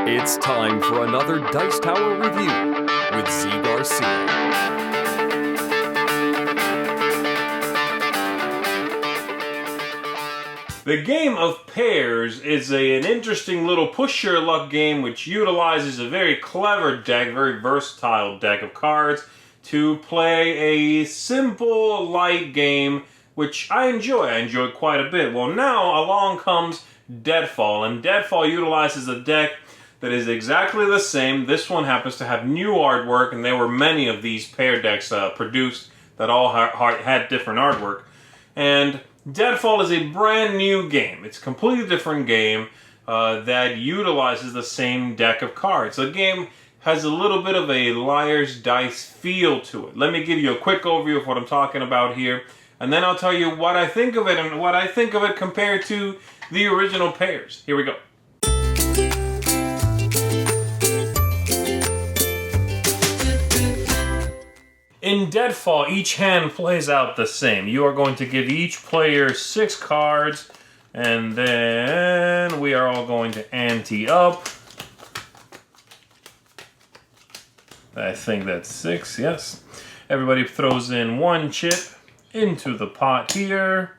It's time for another Dice Tower review with Zee Garcia. The game of pairs is an interesting little push your luck game which utilizes a very clever deck, very versatile deck of cards to play a simple, light game which I enjoy. I enjoy quite a bit. Well, now along comes Deadfall, and Deadfall utilizes a deck that is exactly the same. This one happens to have new artwork, and there were many of these pair decks produced that all had different artwork. And Deadfall is a brand new game. It's a completely different game that utilizes the same deck of cards. The game has a little bit of a liar's dice feel to it. Let me give you a quick overview of what I'm talking about here, and then I'll tell you what I think of it and what I think of it compared to the original pairs. Here we go. In Deadfall, each hand plays out the same. You are going to give each player 6 cards, and then we are all going to ante up. I think that's 6, yes. Everybody throws in 1 chip into the pot here.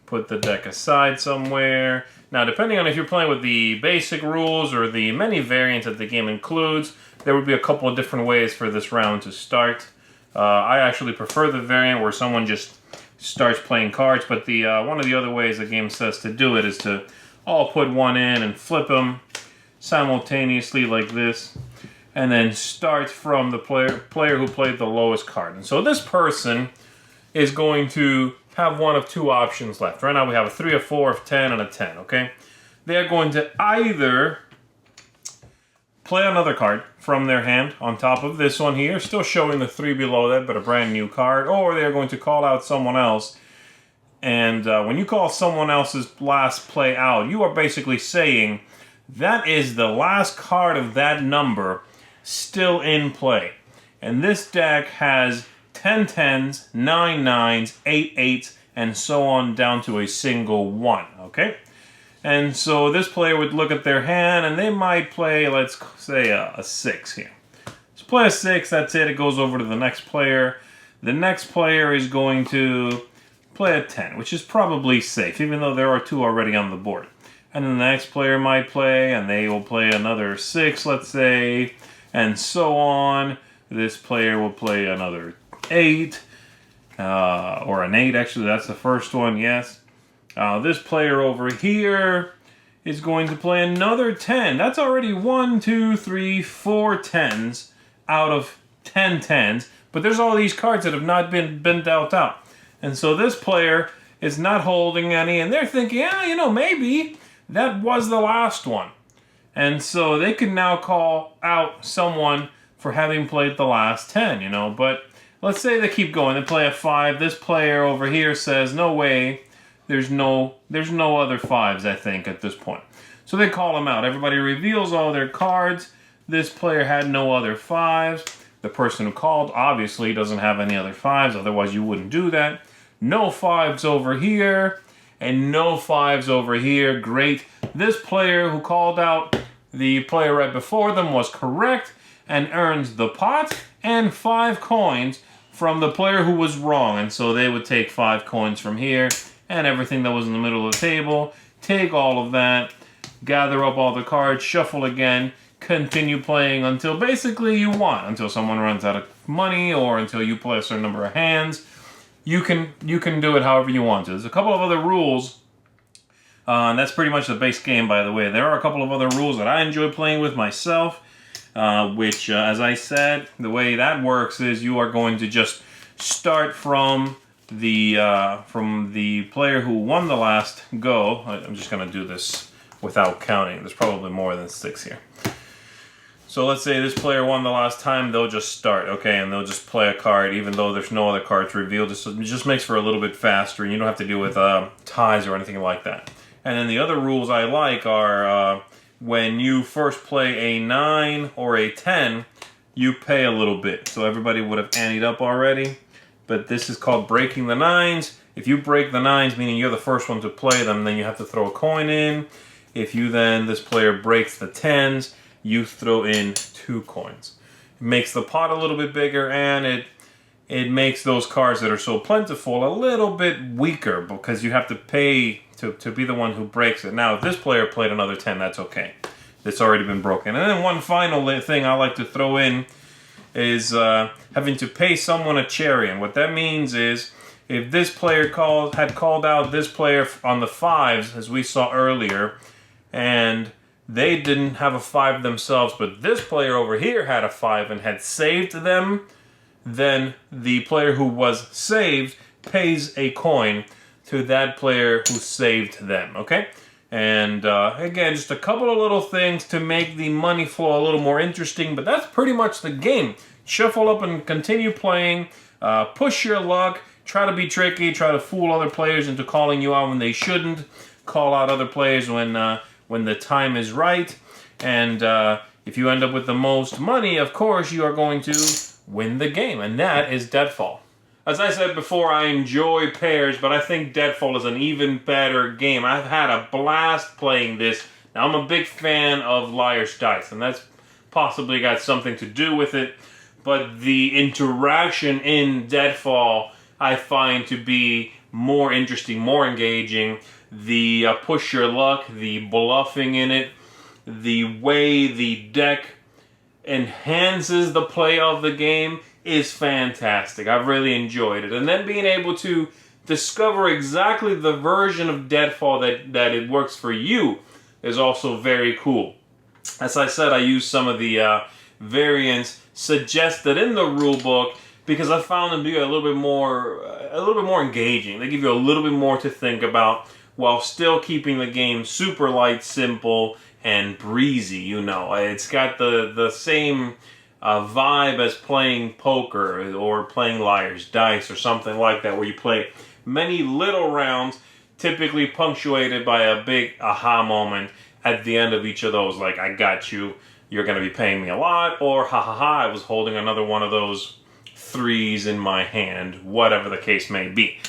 Put the deck aside somewhere. Now, depending on if you're playing with the basic rules or the many variants that the game includes, there would be a couple of different ways for this round to start. I actually prefer the variant where someone just starts playing cards, but the one of the other ways the game says to do it is to all put 1 in and flip them simultaneously like this, and then start from the player who played the lowest card. And so this person is going to have one of 2 options left. Right now we have a 3, a 4, a 10, and a 10, okay? They're going to either play another card from their hand on top of this one here, still showing the 3 below that, but a brand new card, or they're going to call out someone else. And when you call someone else's last play out, you are basically saying that is the last card of that number still in play. And this deck has 10 10s, 9 9s, 8 8s, and so on down to a single 1, okay? And so this player would look at their hand, and they might play, let's say, a 6 here. So play a 6, that's it. It goes over to the next player. The next player is going to play a 10, which is probably safe, even though there are 2 already on the board. And then the next player might play, and they will play another 6, let's say, and so on. This player will play another 8, or an 8, actually, that's the first one, yes. This player over here is going to play another 10. That's already 1, 2, 3, 4 10s out of 10 10s. But there's all these cards that have not been dealt out. And so this player is not holding any, and they're thinking, yeah, you know, maybe that was the last one. And so they can now call out someone for having played the last 10, you know. But let's say they keep going. They play a 5. This player over here says, no way. There's no other 5s, I think, at this point. So they call them out. Everybody reveals all their cards. This player had no other 5s. The person who called obviously doesn't have any other 5s, otherwise you wouldn't do that. No 5s over here, and no 5s over here. Great. This player who called out the player right before them was correct and earns the pot and 5 coins from the player who was wrong. And so they would take 5 coins from here, and everything that was in the middle of the table, take all of that, gather up all the cards, shuffle again, continue playing until basically you want, until someone runs out of money or until you play a certain number of hands. You can do it however you want to. There's a couple of other rules, and that's pretty much the base game, by the way. There are a couple of other rules that I enjoy playing with myself, which, as I said, the way that works is you are going to just start from the player who won the last go. I'm just going to do this without counting. There's probably more than 6 here. So let's say this player won the last time. They'll just start, okay, and they'll just play a card, even though there's no other cards revealed. It just makes for a little bit faster, and you don't have to deal with ties or anything like that. And then the other rules I like are when you first play a 9 or a 10, you pay a little bit. So everybody would have anteed up already. But this is called breaking the 9s. If you break the 9s, meaning you're the first one to play them, then you have to throw a coin in. If this player breaks the 10s, you throw in 2 coins. It makes the pot a little bit bigger, and it makes those cards that are so plentiful a little bit weaker because you have to pay to be the one who breaks it. Now, if this player played another 10, that's okay. It's already been broken. And then one final thing I like to throw in is having to pay someone a cherry. And what that means is, if this player had called out this player on the 5s, as we saw earlier, and they didn't have a 5 themselves, but this player over here had a 5 and had saved them, then the player who was saved pays a coin to that player who saved them, okay? And again, just a couple of little things to make the money flow a little more interesting, but that's pretty much the game. Shuffle up and continue playing, push your luck, try to be tricky, try to fool other players into calling you out when they shouldn't, call out other players when the time is right, and if you end up with the most money, of course, you are going to win the game, and that is Deadfall. As I said before, I enjoy pairs, but I think Deadfall is an even better game. I've had a blast playing this. Now, I'm a big fan of Liar's Dice, and that's possibly got something to do with it, but the interaction in Deadfall I find to be more interesting, more engaging. The push your luck, the bluffing in it, the way the deck enhances the play of the game is fantastic. I've really enjoyed it. And then being able to discover exactly the version of Deadfall that it works for you is also very cool. As I said, I used some of the variants suggested in the rulebook because I found them to be a little bit more engaging. They give you a little bit more to think about while still keeping the game super light, simple, and breezy. You know, it's got the same vibe as playing poker or playing Liar's Dice or something like that, where you play many little rounds, typically punctuated by a big aha moment at the end of each of those, like, I got you, you're going to be paying me a lot, or ha ha ha, I was holding another one of those 3s in my hand, whatever the case may be.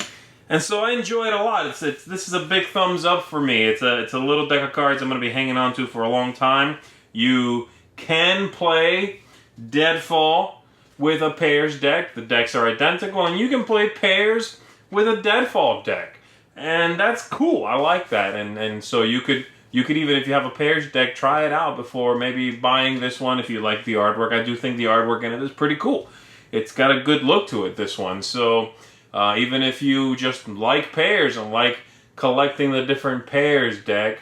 And so I enjoy it a lot. This is a big thumbs up for me. It's a little deck of cards I'm going to be hanging on to for a long time. You can play Deadfall with a pairs deck. The decks are identical, and you can play pairs with a Deadfall deck. And that's cool. I like that. And so you could even, if you have a pairs deck, try it out before maybe buying this one if you like the artwork. I do think the artwork in it is pretty cool. It's got a good look to it, this one. So even if you just like pairs and like collecting the different pairs deck,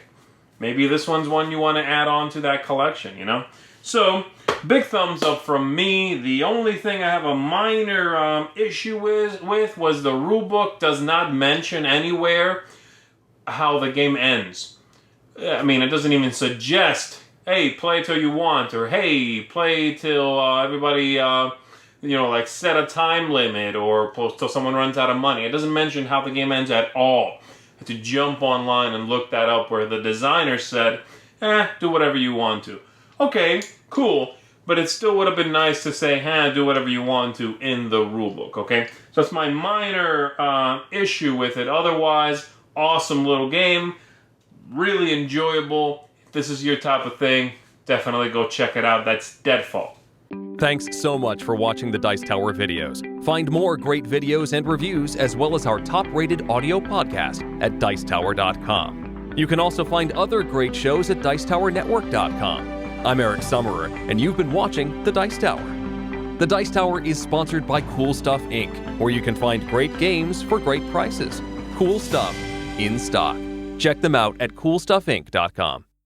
maybe this one's one you want to add on to that collection, you know? So, big thumbs up from me. The only thing I have a minor issue with was the rulebook does not mention anywhere how the game ends. I mean, it doesn't even suggest, hey, play till you want, or hey, play till everybody, like set a time limit, or till someone runs out of money. It doesn't mention how the game ends at all. I had to jump online and look that up, where the designer said, do whatever you want to. Okay, cool, but it still would have been nice to say, do whatever you want to in the rulebook, okay? So that's my minor issue with it. Otherwise, awesome little game, really enjoyable. If this is your type of thing, definitely go check it out. That's Deadfall. Thanks so much for watching the Dice Tower videos. Find more great videos and reviews, as well as our top-rated audio podcast at Dicetower.com. You can also find other great shows at Dicetowernetwork.com. I'm Eric Summerer, and you've been watching The Dice Tower. The Dice Tower is sponsored by Cool Stuff Inc., where you can find great games for great prices. Cool stuff in stock. Check them out at CoolStuffInc.com.